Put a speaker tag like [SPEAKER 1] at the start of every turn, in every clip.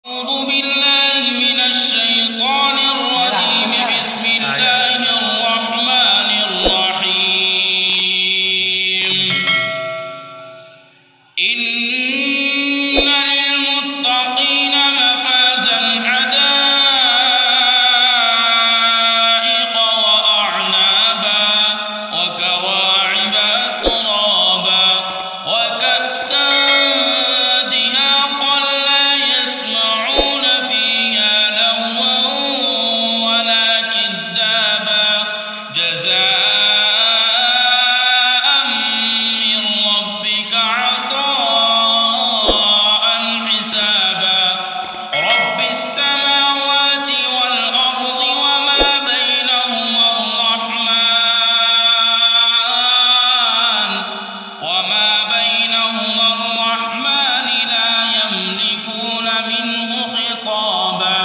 [SPEAKER 1] أعوذ بالله من الشيطان الرجيم. بسم الله الرحمن الرحيم. إن للمتقين مفازا حدائق وأعنابا وكواعب أترابا وكأسا دهاقا لا يسمعون فيها لغوا ولا كذابا جزاء من ربك عطاء حسابا. رب السماوات والأرض وما بينهما الرحمن لا يملكون منه خطابا.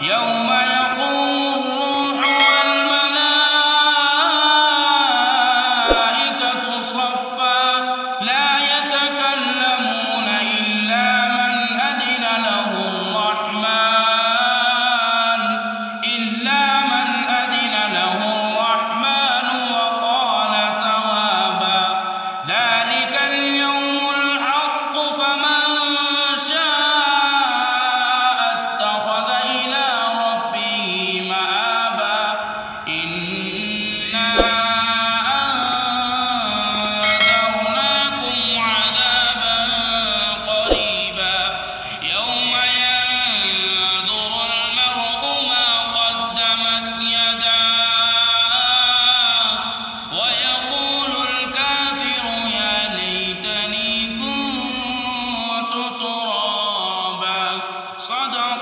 [SPEAKER 1] يوم يقوم الروح والملائكة صفا لا يتكلمون إلا من أذن له الرحمن وقال صوابا. ذلك اليوم الحق فمن شاء اتخذ إلى ربه مآبا. إنا أنذرناكم عذابا قريبا يوم ينظر المرء ما قدمت يداه ويقول الكافر يا ليتني كنت ترابا. صدق